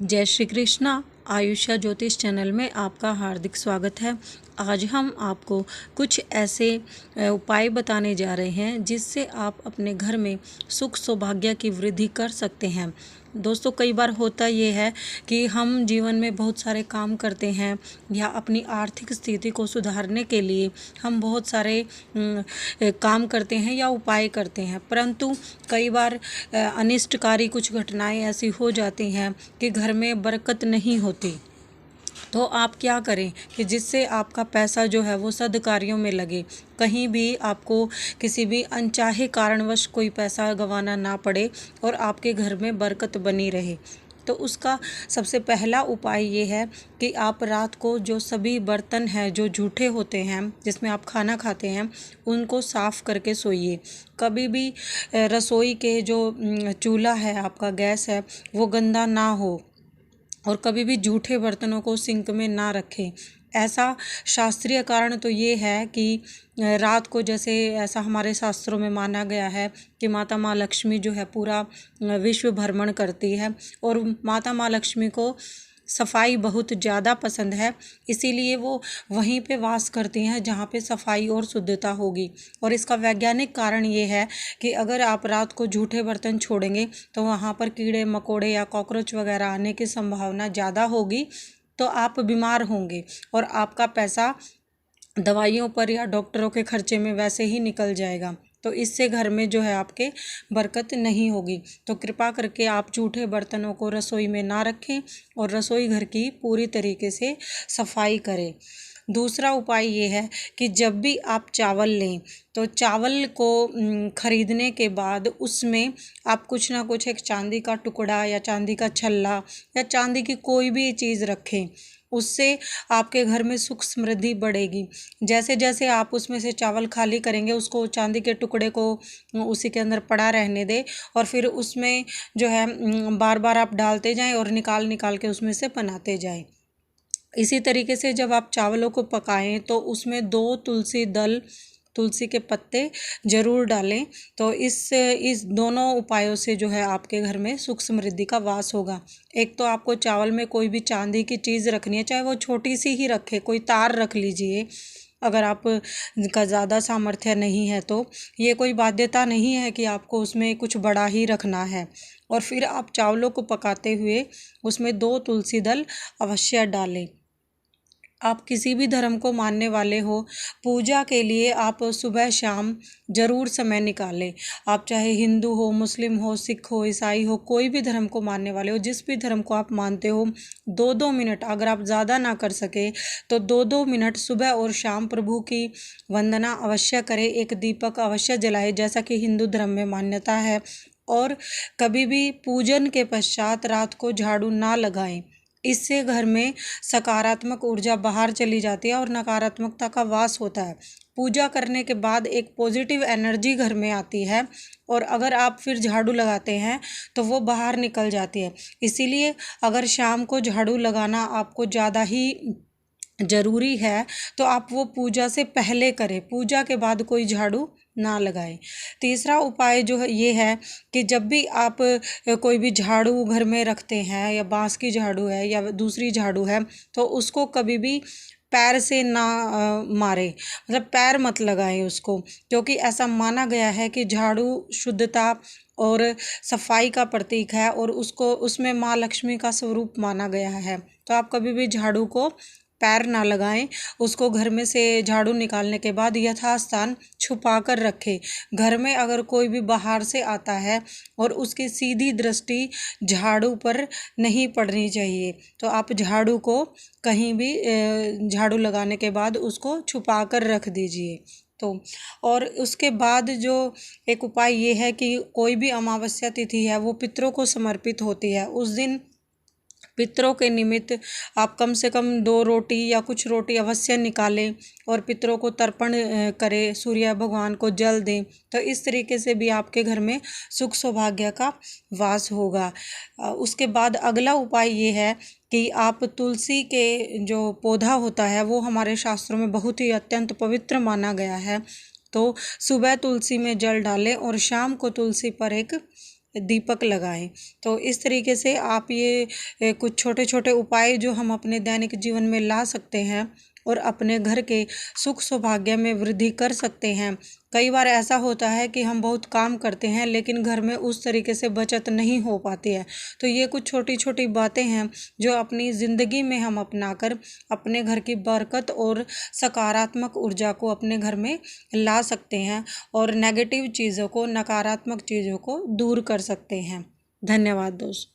जय श्री कृष्णा। आयुष्या ज्योतिष चैनल में आपका हार्दिक स्वागत है। आज हम आपको कुछ ऐसे उपाय बताने जा रहे हैं जिससे आप अपने घर में सुख सौभाग्य की वृद्धि कर सकते हैं। दोस्तों, कई बार होता ये है कि हम जीवन में बहुत सारे काम करते हैं या अपनी आर्थिक स्थिति को सुधारने के लिए हम बहुत सारे काम करते हैं या उपाय करते हैं, परंतु कई बार अनिष्टकारी कुछ घटनाएं ऐसी हो जाती हैं कि घर में बरकत नहीं होती। तो आप क्या करें कि जिससे आपका पैसा जो है वो सद्कार्यों में लगे, कहीं भी आपको किसी भी अनचाहे कारणवश कोई पैसा गंवाना ना पड़े और आपके घर में बरकत बनी रहे। तो उसका सबसे पहला उपाय ये है कि आप रात को जो सभी बर्तन हैं जो जूठे होते हैं जिसमें आप खाना खाते हैं उनको साफ़ करके सोइए। कभी भी रसोई के जो चूल्हा है, आपका गैस है, वो गंदा ना हो और कभी भी जूठे बर्तनों को सिंक में ना रखें। ऐसा शास्त्रीय कारण तो ये है कि रात को, जैसे ऐसा हमारे शास्त्रों में माना गया है कि माता माँ लक्ष्मी जो है पूरा विश्व भ्रमण करती है और माता माँ लक्ष्मी को सफाई बहुत ज़्यादा पसंद है, इसीलिए वो वहीं पे वास करती हैं जहाँ पे सफाई और शुद्धता होगी। और इसका वैज्ञानिक कारण ये है कि अगर आप रात को जूठे बर्तन छोड़ेंगे तो वहाँ पर कीड़े मकोड़े या कॉकरोच वगैरह आने की संभावना ज़्यादा होगी, तो आप बीमार होंगे और आपका पैसा दवाइयों पर या डॉक्टरों के खर्चे में वैसे ही निकल जाएगा। तो इससे घर में जो है आपके बरकत नहीं होगी। तो कृपा करके आप जूठे बर्तनों को रसोई में ना रखें और रसोई घर की पूरी तरीके से सफाई करें। दूसरा उपाय ये है कि जब भी आप चावल लें तो चावल को खरीदने के बाद उसमें आप कुछ ना कुछ एक चांदी का टुकड़ा या चांदी का छल्ला या चांदी की कोई भी चीज़ रखें। उससे आपके घर में सुख समृद्धि बढ़ेगी। जैसे जैसे आप उसमें से चावल खाली करेंगे उसको चांदी के टुकड़े को उसी के अंदर पड़ा रहने दें और फिर उसमें जो है बार बार आप डालते जाएं और निकाल निकाल के उसमें से बनाते जाएं। इसी तरीके से जब आप चावलों को पकाएं तो उसमें 2 तुलसी के पत्ते ज़रूर डालें। तो इस दोनों उपायों से जो है आपके घर में सुख समृद्धि का वास होगा। एक तो आपको चावल में कोई भी चांदी की चीज़ रखनी है, चाहे वो छोटी सी ही रखे, कोई तार रख लीजिए अगर आप का ज़्यादा सामर्थ्य नहीं है तो। ये कोई बाध्यता नहीं है कि आपको उसमें कुछ बड़ा ही रखना है। और फिर आप चावलों को पकाते हुए उसमें 2 तुलसी दल अवश्य डालें। आप किसी भी धर्म को मानने वाले हो, पूजा के लिए आप सुबह शाम ज़रूर समय निकालें। आप चाहे हिंदू हो, मुस्लिम हो, सिख हो, ईसाई हो, कोई भी धर्म को मानने वाले हो, जिस भी धर्म को आप मानते हो, 2-2 मिनट, अगर आप ज़्यादा ना कर सके तो 2-2 मिनट सुबह और शाम प्रभु की वंदना अवश्य करें। एक दीपक अवश्य जलाए जैसा कि हिंदू धर्म में मान्यता है। और कभी भी पूजन के पश्चात रात को झाड़ू ना लगाएं। इससे घर में सकारात्मक ऊर्जा बाहर चली जाती है और नकारात्मकता का वास होता है। पूजा करने के बाद एक पॉजिटिव एनर्जी घर में आती है और अगर आप फिर झाड़ू लगाते हैं तो वो बाहर निकल जाती है। इसीलिए अगर शाम को झाड़ू लगाना आपको ज़्यादा ही ज़रूरी है तो आप वो पूजा से पहले करें, पूजा के बाद कोई झाड़ू ना लगाएं। तीसरा उपाय जो है ये है कि जब भी आप कोई भी झाड़ू घर में रखते हैं या बांस की झाड़ू है या दूसरी झाड़ू है तो उसको कभी भी पैर से ना मारें, मतलब पैर मत लगाएं उसको, क्योंकि ऐसा माना गया है कि झाड़ू शुद्धता और सफाई का प्रतीक है और उसको उसमें माँ लक्ष्मी का स्वरूप माना गया है। तो आप कभी भी झाड़ू को पैर ना लगाएं, उसको घर में से झाड़ू निकालने के बाद यथास्थान छुपा कर रखें। घर में अगर कोई भी बाहर से आता है और उसकी सीधी दृष्टि झाड़ू पर नहीं पड़नी चाहिए, तो आप झाड़ू को कहीं भी झाड़ू लगाने के बाद उसको छुपा कर रख दीजिए। तो और उसके बाद जो एक उपाय ये है कि कोई भी अमावस्या तिथि है वो पितरों को समर्पित होती है। उस दिन पितरों के निमित्त आप कम से कम 2 रोटी या कुछ रोटी अवश्य निकालें और पितरों को तर्पण करें, सूर्य भगवान को जल दें। तो इस तरीके से भी आपके घर में सुख सौभाग्य का वास होगा। उसके बाद अगला उपाय ये है कि आप तुलसी के जो पौधा होता है वो हमारे शास्त्रों में बहुत ही अत्यंत पवित्र माना गया है। तो सुबह तुलसी में जल डालें और शाम को तुलसी पर एक दीपक लगाएं। तो इस तरीके से आप ये कुछ छोटे छोटे उपाय जो हम अपने दैनिक जीवन में ला सकते हैं और अपने घर के सुख सौभाग्य में वृद्धि कर सकते हैं। कई बार ऐसा होता है कि हम बहुत काम करते हैं लेकिन घर में उस तरीके से बचत नहीं हो पाती है। तो ये कुछ छोटी छोटी बातें हैं जो अपनी ज़िंदगी में हम अपनाकर अपने घर की बरकत और सकारात्मक ऊर्जा को अपने घर में ला सकते हैं और नेगेटिव चीज़ों को, नकारात्मक चीज़ों को दूर कर सकते हैं। धन्यवाद दोस्तों।